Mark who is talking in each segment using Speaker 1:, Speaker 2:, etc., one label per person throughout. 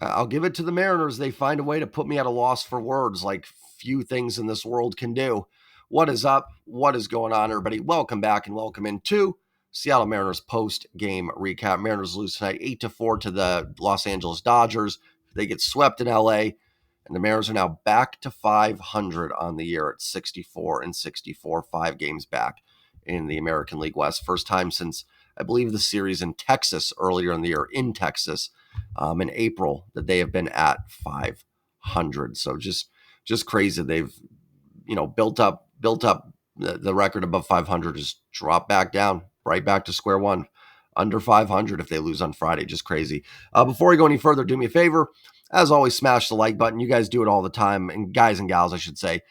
Speaker 1: I'll give it to the Mariners. They find a way to put me at a loss for words like few things in this world can do. What is up? What is going on, everybody? Welcome back and welcome into Seattle Mariners post-game recap. Mariners lose tonight 8-4 to the Los Angeles Dodgers. They get swept in LA, and the Mariners are now back to 500 on the year at 64-64, 5 games back in the American League West. First time since, I believe, the series in Texas earlier in the year, in Texas, in April, that they have been at 500. So just crazy. They've built up the record above 500, just dropped back down, right back to square one, under 500 if they lose on Friday. Just crazy. Before we go any further, do me a favor. As always, smash the like button. You guys do it all the time, and guys and gals, I should say.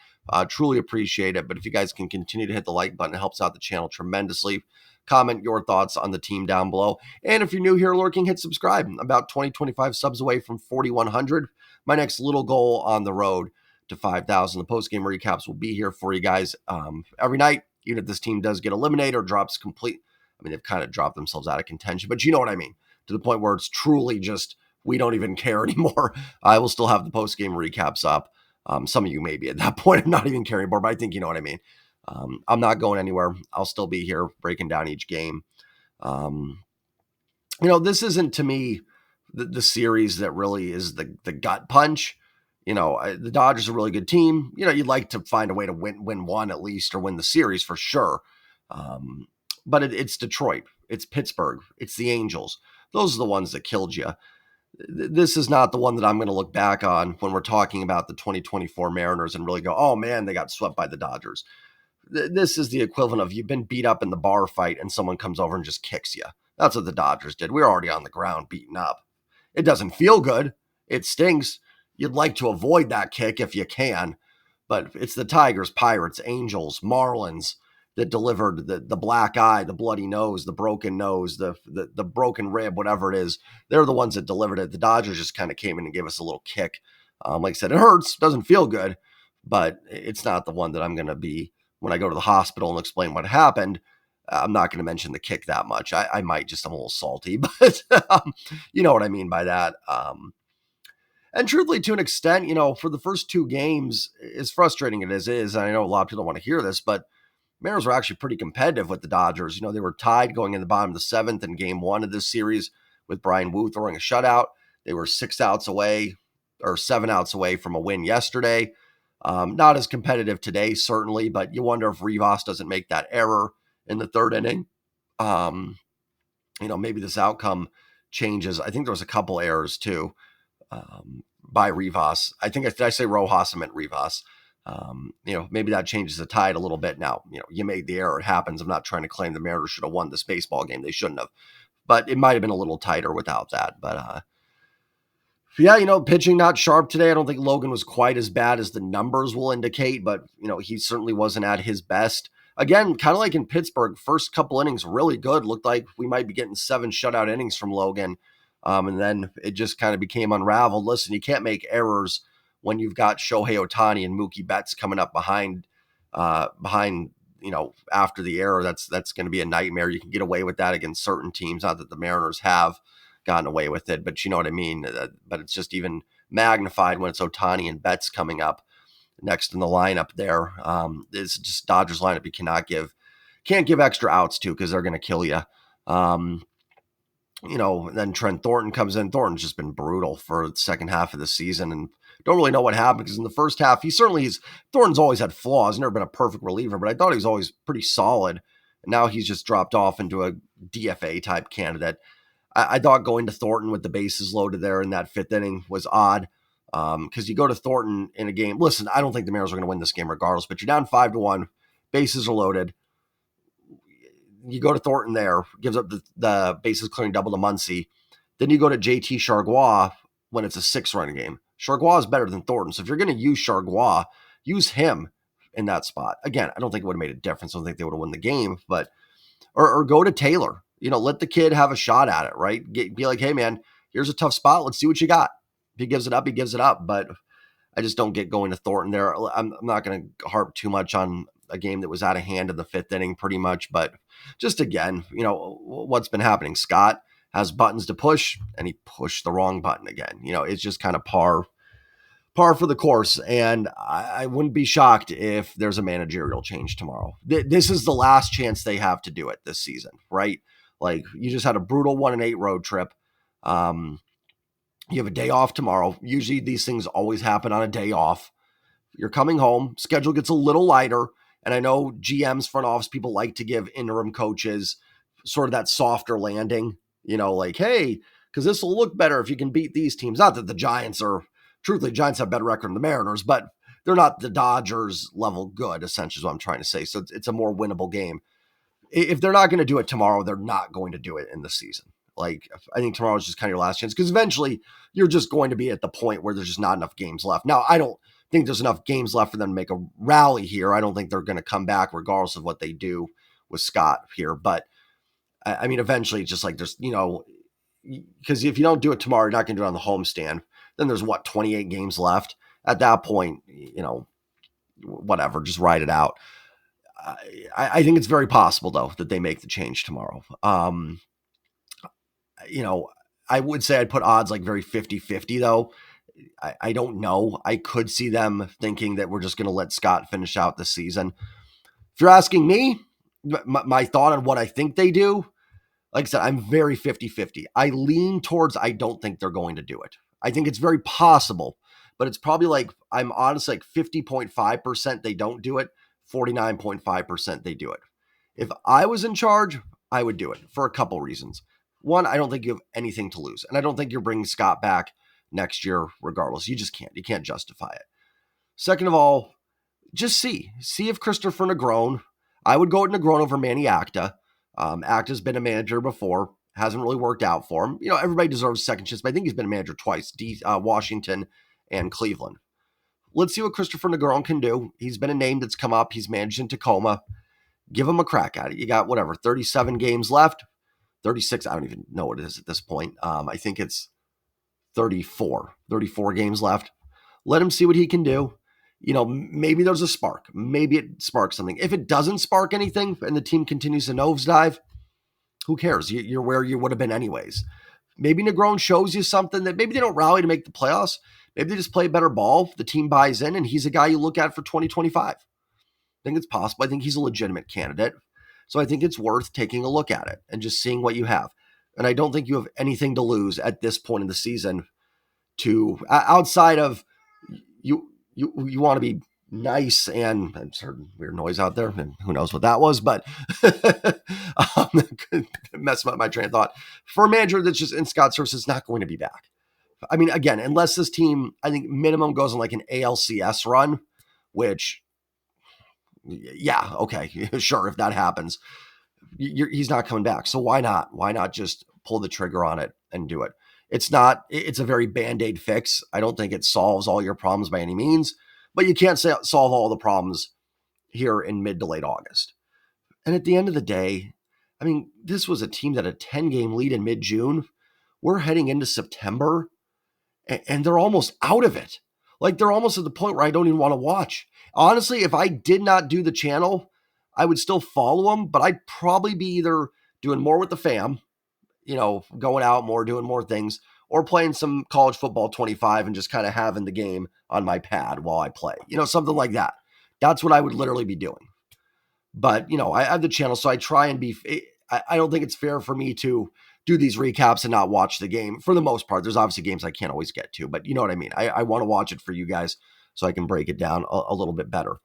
Speaker 1: Truly appreciate it. But if you guys can continue to hit the like button, it helps out the channel tremendously. Comment your thoughts on the team down below. And if you're new here lurking, hit subscribe. I'm about 25 subs away from 4,100. My next little goal on the road to 5,000. The post-game recaps will be here for you guys every night, even if this team does get eliminated or drops complete. I mean, they've kind of dropped themselves out of contention, but you know what I mean, to the point where it's truly just, we don't even care anymore. I will still have the post-game recaps up. Some of you may be at that point, I'm not even caring anymore, but I think you know what I mean. I'm not going anywhere. I'll still be here breaking down each game. This isn't, to me, the series that really is the gut punch. The Dodgers are a really good team. You'd like to find a way to win one at least, or win the series for sure. But it's Detroit. It's Pittsburgh. It's the Angels. Those are the ones that killed you. This is not the one that I'm going to look back on when we're talking about the 2024 Mariners and really go, oh man, they got swept by the Dodgers. This is the equivalent of, you've been beat up in the bar fight and someone comes over and just kicks you. That's what the Dodgers did. We were already on the ground beaten up. It doesn't feel good. It stinks. You'd like to avoid that kick if you can, but it's the Tigers, Pirates, Angels, Marlins that delivered the black eye, the bloody nose, the broken nose, the broken rib, whatever it is. They're the ones that delivered it. The Dodgers just kind of came in and gave us a little kick. Like I said, it hurts, doesn't feel good, but it's not the one that I'm going to be, when I go to the hospital and explain what happened. I'm not going to mention the kick that much. I might, just, I'm a little salty, but you know what I mean by that. And truthfully, to an extent, for the first two games, as frustrating it is, I know a lot of people don't want to hear this, but Mariners were actually pretty competitive with the Dodgers. They were tied going in the bottom of the seventh in game one of this series with Brian Wu throwing a shutout. They were 7 outs away from a win yesterday. Not as competitive today, certainly, but you wonder if Rivas doesn't make that error in the third inning. Maybe this outcome changes. I think there was a couple errors too by Rivas. Did I say Rojas? I meant Rivas. Maybe that changes the tide a little bit. Now, you made the error. It happens. I'm not trying to claim the Mariners should have won this baseball game. They shouldn't have, but it might have been a little tighter without that. But, pitching not sharp today. I don't think Logan was quite as bad as the numbers will indicate, but, he certainly wasn't at his best. Again, kind of like in Pittsburgh, first couple innings, really good. Looked like we might be getting 7 shutout innings from Logan. And then it just kind of became unraveled. Listen, you can't make errors when you've got Shohei Ohtani and Mookie Betts coming up behind, after the error. That's going to be a nightmare. You can get away with that against certain teams. Not that the Mariners have gotten away with it, but you know what I mean? But it's just even magnified when it's Ohtani and Betts coming up next in the lineup there. It's just Dodgers lineup you can't give extra outs to, because they're going to kill you. Then Trent Thornton comes in. Thornton's just been brutal for the second half of the season, and don't really know what happened, because in the first half, Thornton's always had flaws, never been a perfect reliever, but I thought he was always pretty solid. And now he's just dropped off into a DFA type candidate. I thought going to Thornton with the bases loaded there in that fifth inning was odd, because you go to Thornton in a game. Listen, I don't think the Mariners are going to win this game regardless, but you're down 5-1, bases are loaded. You go to Thornton there, gives up the bases clearing double to Muncy. Then you go to JT Chargois when it's a 6-run game. Chargois is better than Thornton. So if you're going to use Chargois, use him in that spot. Again, I don't think it would have made a difference. I don't think they would have won the game, but, or go to Taylor, let the kid have a shot at it, right? Be like, hey man, here's a tough spot. Let's see what you got. If he gives it up, he gives it up. But I just don't get going to Thornton there. I'm not going to harp too much on a game that was out of hand in the fifth inning pretty much, but just again, what's been happening. Scott has buttons to push, and he pushed the wrong button again. It's just kind of par for the course. And I wouldn't be shocked if there's a managerial change tomorrow. This is the last chance they have to do it this season, right? Like, you just had a brutal 1-8 road trip. You have a day off tomorrow. Usually these things always happen on a day off. You're coming home, schedule gets a little lighter. And I know GMs, front office people like to give interim coaches sort of that softer landing, like, hey, because this will look better if you can beat these teams. Not that the Giants truthfully, Giants have a better record than the Mariners, but they're not the Dodgers level good, essentially is what I'm trying to say. So it's a more winnable game. If they're not going to do it tomorrow, they're not going to do it in the season. Like, I think tomorrow is just kind of your last chance, because eventually you're just going to be at the point where there's just not enough games left. Now, I don't think there's enough games left for them to make a rally here. I don't think they're going to come back regardless of what they do with Scott here. But I mean, eventually it's just like there's, because if you don't do it tomorrow, you're not going to do it on the homestand. Then there's 28 games left. At that point, whatever, just ride it out. I think it's very possible, though, that they make the change tomorrow. I would say I'd put odds like very 50-50, though. I don't know. I could see them thinking that we're just going to let Scott finish out the season. If you're asking me, my thought on what I think they do, like I said, I'm very 50-50. I lean towards I don't think they're going to do it. I think it's very possible, but it's probably like, I'm honestly like 50.5% they don't do it, 49.5% they do it. If I was in charge, I would do it for a couple reasons. One, I don't think you have anything to lose, and I don't think you're bringing Scott back next year regardless. You just can't. You can't justify it. Second of all, just see if Christopher Negron, I would go with Negron over Manny Acta. Acta's been a manager before, hasn't really worked out for him. Everybody deserves second chance, but I think he's been a manager twice, Washington and Cleveland. Let's see what Christopher Negron can do. He's been a name that's come up. He's managed in Tacoma. Give him a crack at it. You got 37 games left. 36, I don't even know what it is at this point. I think it's 34 games left. Let him see what he can do. Maybe there's a spark. Maybe it sparks something. If it doesn't spark anything and the team continues to nosedive, who cares? You're where you would have been anyways. Maybe Negron shows you something that maybe they don't rally to make the playoffs. Maybe they just play better ball. The team buys in, and he's a guy you look at for 2025. I think it's possible. I think he's a legitimate candidate. So I think it's worth taking a look at it and just seeing what you have. And I don't think you have anything to lose at this point in the season to outside of you want to be nice, and I'm certain weird noise out there, and who knows what that was, but mess up my train of thought. For a manager that's just in Scott Service is not going to be back. I mean, again, unless this team, I think minimum goes on like an ALCS run, which, yeah, okay, sure, if that happens, he's not coming back. So why not? Why not just pull the trigger on it and do it? It's a very Band-Aid fix. I don't think it solves all your problems by any means, but you can't solve all the problems here in mid to late August. And at the end of the day, I mean, this was a team that had a 10-game lead in mid-June. We're heading into September, and they're almost out of it. Like, they're almost at the point where I don't even want to watch. Honestly, if I did not do the channel, I would still follow them, but I'd probably be either doing more with the fam, going out more, doing more things, or playing some college football 25 and just kind of having the game on my pad while I play, something like that. That's what I would literally be doing. But, I have the channel, so I try and I don't think it's fair for me to do these recaps and not watch the game for the most part. There's obviously games I can't always get to, but you know what I mean? I want to watch it for you guys so I can break it down a little bit better.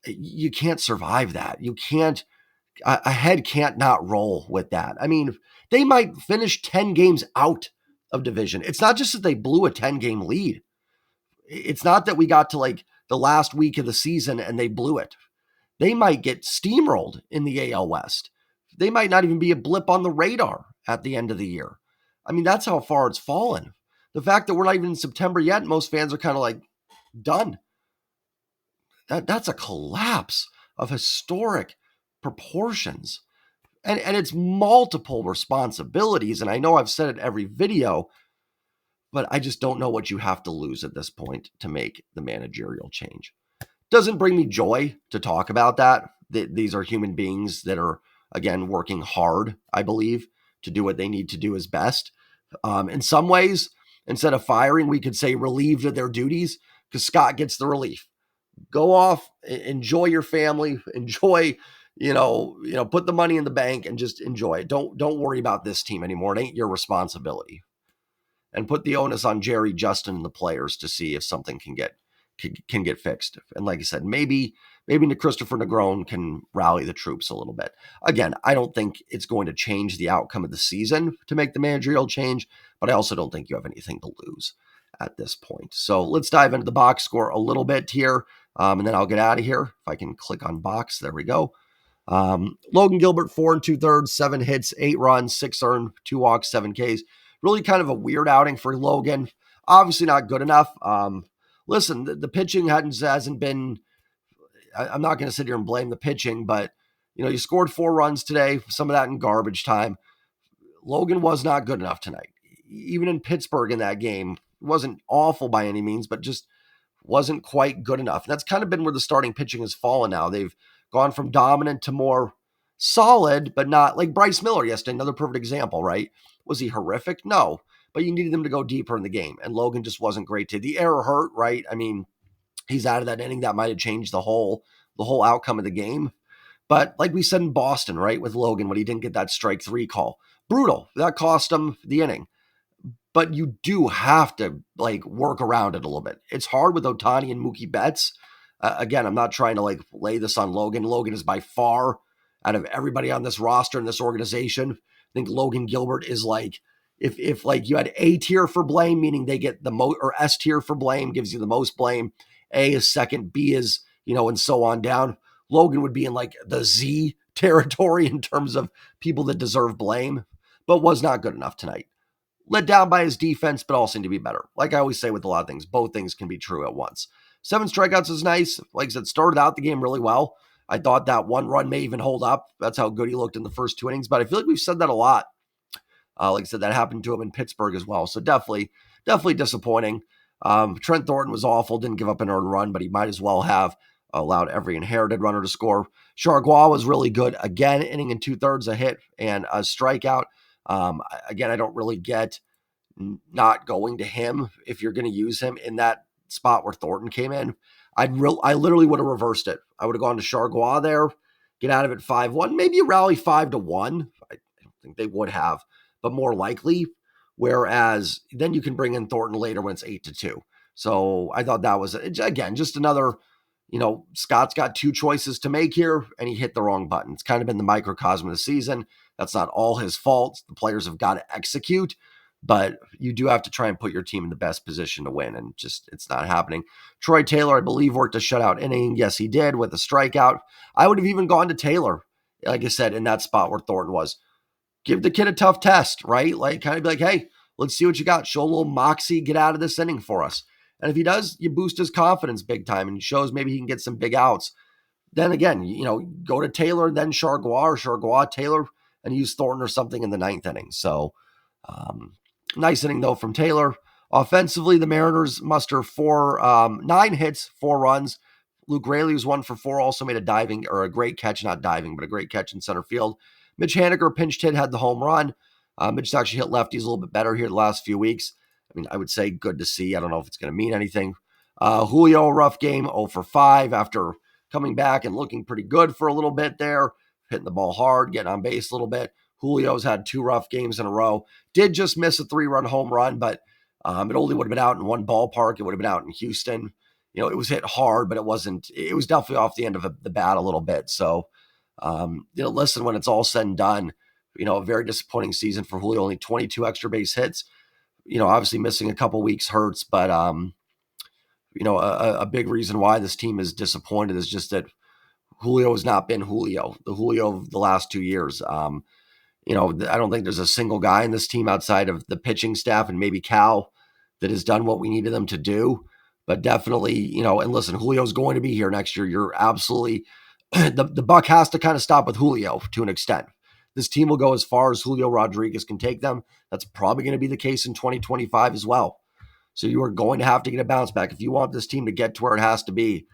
Speaker 1: You can't survive that. You can't, a head can't not roll with that. I mean, they might finish 10 games out of division. It's not just that they blew a 10-game lead. It's not that we got to like the last week of the season and they blew it. They might get steamrolled in the AL West. They might not even be a blip on the radar at the end of the year. I mean, that's how far it's fallen. The fact that we're not even in September yet, most fans are kind of like, done. That's a collapse of historic proportions. And it's multiple responsibilities. And I know I've said it every video, but I just don't know what you have to lose at this point to make the managerial change. Doesn't bring me joy to talk about that. These are human beings that are, again, working hard, I believe, to do what they need to do as best. In some ways, instead of firing, we could say relieved of their duties because Scott gets the relief. Go off, enjoy your family, enjoy, put the money in the bank and just enjoy it. Don't worry about this team anymore. It ain't your responsibility. And put the onus on Jerry, Justin, and the players to see if something can get fixed. And like I said, maybe Christopher Negron can rally the troops a little bit. Again, I don't think it's going to change the outcome of the season to make the managerial change, but I also don't think you have anything to lose at this point. So let's dive into the box score a little bit here, and then I'll get out of here. If I can click on box, there we go. Logan Gilbert, 4 2/3, 7 hits, 8 runs, 6 earned, 2 walks, 7 Ks. Really kind of a weird outing for Logan. Obviously not good enough. Listen, the pitching hasn't been, I'm not going to sit here and blame the pitching, but, you scored 4 runs today, some of that in garbage time. Logan was not good enough tonight. Even in Pittsburgh in that game, it wasn't awful by any means, but just wasn't quite good enough. And that's kind of been where the starting pitching has fallen now. They've gone from dominant to more solid, but not like Bryce Miller yesterday, another perfect example, right? Was he horrific? No, but you needed them to go deeper in the game. And Logan just wasn't great today. The error hurt, right? I mean, he's out of that inning. That might have changed the whole outcome of the game. But like we said in Boston, right, with Logan, when he didn't get that strike 3 call, brutal. That cost him the inning. But you do have to work around it a little bit. It's hard with Ohtani and Mookie Betts. Again, I'm not trying to lay this on Logan. Logan is by far, out of everybody on this roster in this organization, I think Logan Gilbert is if you had A tier for blame, meaning they get the most, or S tier for blame gives you the most blame. A is second, B is, and so on down. Logan would be in the Z territory in terms of people that deserve blame, but was not good enough tonight. Let down by his defense, but all seem to be better. Like I always say with a lot of things, both things can be true at once. 7 strikeouts is nice. Like I said, started out the game really well. I thought that 1 run may even hold up. That's how good he looked in the first 2 innings, but I feel like we've said that a lot. Like I said, that happened to him in Pittsburgh as well. So definitely disappointing. Trent Thornton was awful, didn't give up an earned run, but he might as well have allowed every inherited runner to score. Chargois was really good. Again, inning and 2/3, a hit and a strikeout. Again, I don't really get not going to him if you're going to use him in that spot where Thornton came in. I literally would have reversed it. I would have gone to Chargois there, get out of it 5-1, maybe a rally 5-1. I don't think they would have, but more likely. Whereas then you can bring in Thornton later when it's 8-2. So I thought that was, again, just another, Scott's got 2 choices to make here, and he hit the wrong button. It's kind of been the microcosm of the season. That's not all his fault. The players have got to execute, but you do have to try and put your team in the best position to win, and just it's not happening. Troy Taylor, I believe, worked a shutout inning. Yes, he did, with a strikeout. I would have even gone to Taylor, like I said, in that spot where Thornton was. Give the kid a tough test, right? Kind of be like, hey, let's see what you got. Show a little moxie, get out of this inning for us. And if he does, you boost his confidence big time and he shows maybe he can get some big outs. Then again, go to Taylor, then Chargois, or Chargois, Taylor, and use Thornton or something in the 9th inning. So, nice inning, though, from Taylor. Offensively, the Mariners muster 9 hits, 4 runs. Luke Raley was 1 for 4, also made a great catch, not diving, but a great catch in center field. Mitch Haniger pinch hit, had the home run. Mitch's actually hit lefties a little bit better here the last few weeks. I mean, I would say good to see. I don't know if it's going to mean anything. Julio, rough game, 0 for 5 after coming back and looking pretty good for a little bit there, hitting the ball hard, getting on base a little bit. Julio's had 2 rough games in a row. Did just miss a 3-run home run, but it only would have been out in one ballpark. It would have been out in Houston. It was hit hard, but it was definitely off the end of the bat a little bit. So, listen, when it's all said and done, a very disappointing season for Julio, only 22 extra base hits. Obviously missing a couple weeks hurts, but, a big reason why this team is disappointed is just that Julio has not been Julio, the Julio of the last 2 years. I don't think there's a single guy in this team outside of the pitching staff and maybe Cal that has done what we needed them to do. But definitely, and listen, Julio's going to be here next year. You're absolutely, the buck has to kind of stop with Julio to an extent. This team will go as far as Julio Rodriguez can take them. That's probably going to be the case in 2025 as well. So you are going to have to get a bounce back. If you want this team to get to where it has to be,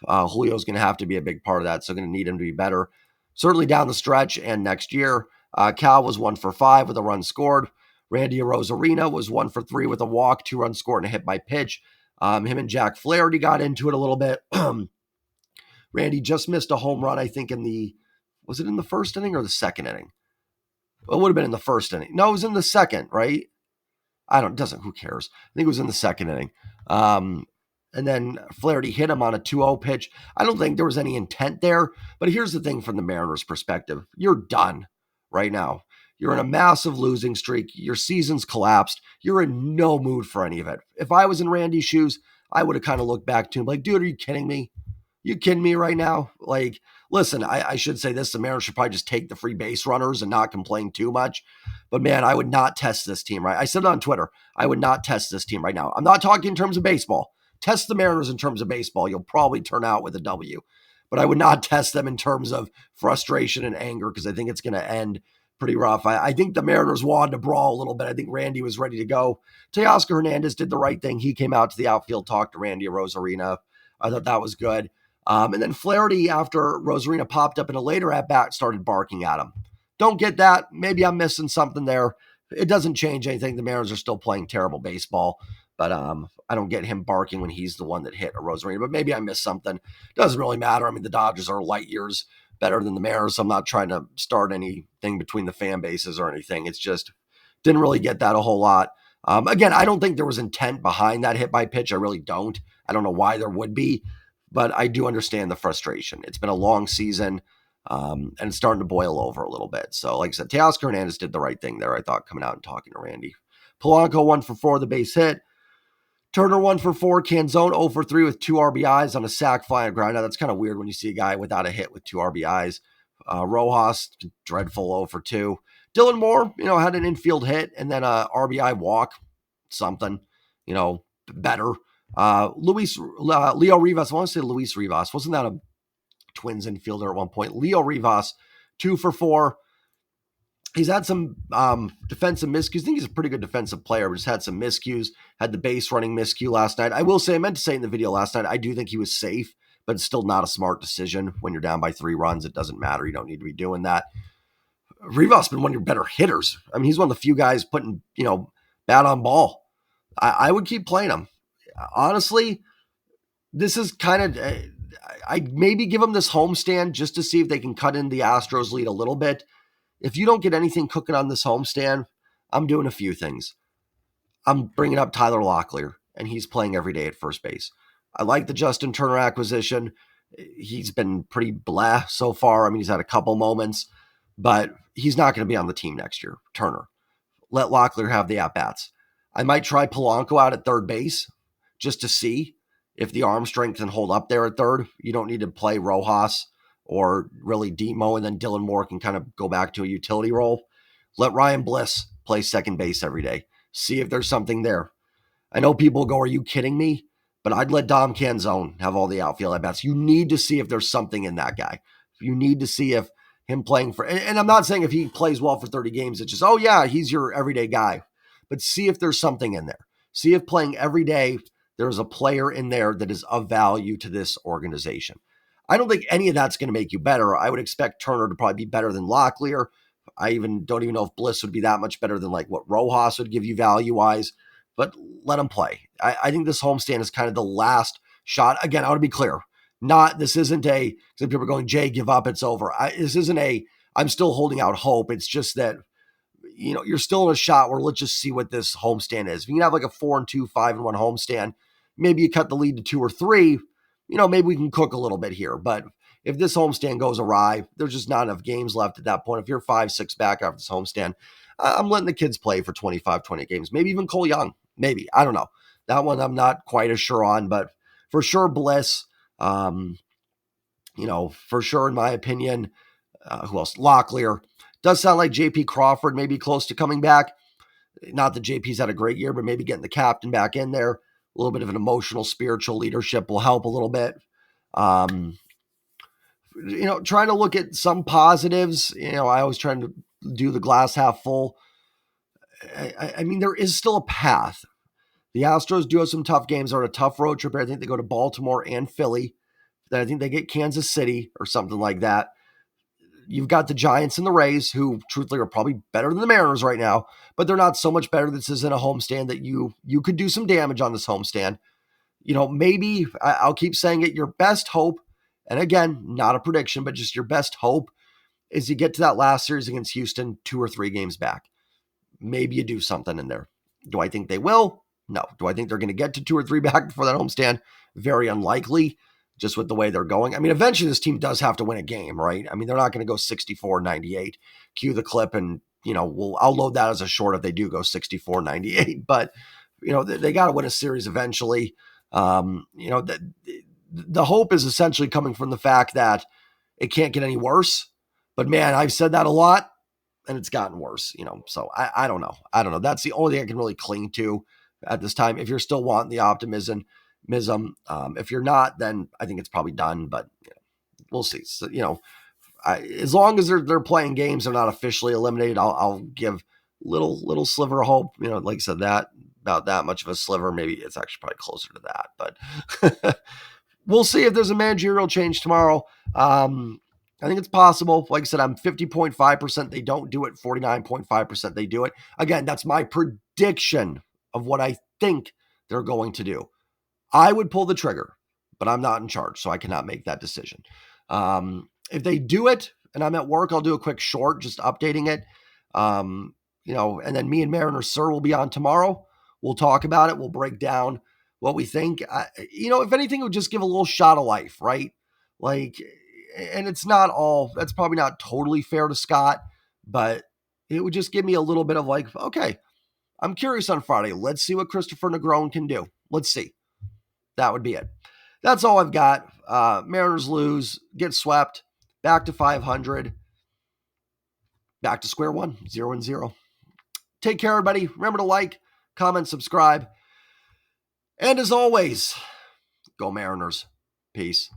Speaker 1: Julio's going to have to be a big part of that. So going to need him to be better, certainly down the stretch and next year. Cal was 1-for-5 with a run scored. Randy Arozarena was 1-for-3 with a walk, 2 runs scored, and a hit by pitch. Him and Jack Flaherty got into it a little bit. Randy just missed a home run, I think, was it in the first inning or the second inning? Well, it would have been in the first inning. No, it was in the second, right? Who cares? I think it was in the second inning. And then Flaherty hit him on a 2-0 pitch. I don't think there was any intent there, but here's the thing from the Mariners' perspective. You're done right now. You're in a massive losing streak. Your season's collapsed. You're in no mood for any of it. If I was in Randy's shoes, I would have kind of looked back to him like, dude, are you kidding me? You kidding me right now? Like, listen, I should say this. The Mariners should probably just take the free base runners and not complain too much. But, man, I would not test this team, right? I said it on Twitter. I would not test this team right now. I'm not talking in terms of baseball. Test the Mariners in terms of baseball. You'll probably turn out with a W. But I would not test them in terms of frustration and anger because I think it's going to end pretty rough. I think the Mariners wanted to brawl a little bit. I think Randy was ready to go. Teoscar Hernandez did the right thing. He came out to the outfield, talked to Randy Arozarena. I thought that was good. And then Flaherty, after Rosarina popped up in a later at-bat, started barking at him. Don't get that. Maybe I'm missing something there. It doesn't change anything. The Mariners are still playing terrible baseball. But I don't get him barking when he's the one that hit a Rosarina. But maybe I missed something. Doesn't really matter. I mean, the Dodgers are light years better than the Mariners. So I'm not trying to start anything between the fan bases or anything. It's just didn't really get that a whole lot. Again, I don't think there was intent behind that hit by pitch. I really don't. I don't know why there would be. But I do understand the frustration. It's been a long season, and it's starting to boil over a little bit. So, like I said, Teoscar Hernandez did the right thing there, I thought, coming out and talking to Randy. Polanco 1-for-4, the base hit. Turner 1-for-4. Canzone 0-for-3 with 2 RBIs on a sac fly and ground. Now, that's kind of weird when you see a guy without a hit with 2 RBIs. Rojas, dreadful 0-for-2. Dylan Moore, had an infield hit and then a RBI walk, something, better. Leo Rivas, I want to say Luis Rivas. Wasn't that a Twins infielder at one point? Leo Rivas, 2-for-4. He's had some defensive miscues. I think he's a pretty good defensive player, but just had some miscues. Had the base running miscue last night. I will say, I meant to say in the video last night, I do think he was safe, but it's still not a smart decision. When you're down by 3 runs, it doesn't matter. You don't need to be doing that. Rivas has been one of your better hitters. I mean, he's one of the few guys putting, bat on ball. I would keep playing him. Honestly, this is kind of, I'd maybe give them this homestand just to see if they can cut in the Astros lead a little bit. If you don't get anything cooking on this homestand, I'm doing a few things. I'm bringing up Tyler Locklear, and he's playing every day at first base. I like the Justin Turner acquisition. He's been pretty blah so far. I mean, he's had a couple moments, but he's not going to be on the team next year, Turner. Let Locklear have the at-bats. I might try Polanco out at third base just to see if the arm strength can hold up there at third. You don't need to play Rojas or really Demo, and then Dylan Moore can kind of go back to a utility role. Let Ryan Bliss play second base every day. See if there's something there. I know people go, are you kidding me? But I'd let Dom Canzone have all the outfield at-bats. You need to see if there's something in that guy. You need to see if him playing for, and I'm not saying if he plays well for 30 games, it's just, oh yeah, he's your everyday guy. But see if there's something in there. See if playing every day, there's a player in there that is of value to this organization. I don't think any of that's going to make you better. I would expect Turner to probably be better than Locklear. I don't even know if Bliss would be that much better than like what Rojas would give you value-wise, but let him play. I think this homestand is kind of the last shot. Again, I want to be clear. This isn't because people are going, Jay, give up, it's over. This isn't I'm still holding out hope. It's just that, you're still in a shot where let's just see what this homestand is. If you can have like a 4-2, 5-1 homestand, maybe you cut the lead to 2 or 3, maybe we can cook a little bit here. But if this homestand goes awry, there's just not enough games left at that point. If you're 5-6 back after this homestand, I'm letting the kids play for 25, 20 games, maybe even Cole Young, maybe. I don't know. That one I'm not quite as sure on, but for sure Bliss, for sure in my opinion, who else? Locklear. Does sound like JP Crawford may be close to coming back. Not that JP's had a great year, but maybe getting the captain back in there. A little bit of an emotional, spiritual leadership will help a little bit. Trying to look at some positives. I always try to do the glass half full. I mean, there is still a path. The Astros do have some tough games. They're on a tough road trip. I think they go to Baltimore and Philly. Then I think they get Kansas City or something like that. you've got the Giants and the Rays, who truthfully are probably better than the Mariners right now, but they're not so much better. This isn't a homestand that you could do some damage on this homestand. Maybe I'll keep saying it. Your best hope, and again, not a prediction, but just your best hope is you get to that last series against Houston 2 or 3 games back. Maybe you do something in there. Do I think they will? No. Do I think they're going to get to 2 or 3 back before that homestand? Very unlikely, just with the way they're going. I mean, eventually this team does have to win a game, right? I mean, they're not going to go 64-98. Cue the clip and, I'll load that as a short if they do go 64-98. But, they got to win a series eventually. The hope is essentially coming from the fact that it can't get any worse. But man, I've said that a lot and it's gotten worse, so I don't know. That's the only thing I can really cling to at this time. If you're still wanting the optimism, if you're not, then I think it's probably done, but we'll see. So, as long as they're playing games, they're not officially eliminated. I'll give little sliver of hope, like I said, that about that much of a sliver. Maybe it's actually probably closer to that, but we'll see if there's a managerial change tomorrow. I think it's possible. Like I said, I'm 50.5%. They don't do it. 49.5% they do it. Again, that's my prediction of what I think they're going to do. I would pull the trigger, but I'm not in charge, so I cannot make that decision. If they do it and I'm at work, I'll do a quick short, just updating it. And then me and Mariner Sir will be on tomorrow. We'll talk about it. We'll break down what we think. If anything, it would just give a little shot of life, right? And it's not that's probably not totally fair to Scott, but it would just give me a little bit of okay, I'm curious on Friday. Let's see what Christopher Negron can do. Let's see. That would be it. That's all I've got. Mariners lose, get swept, back to 500, back to square one, 0-0. Take care, everybody. Remember to like, comment, subscribe. And as always, go Mariners. Peace.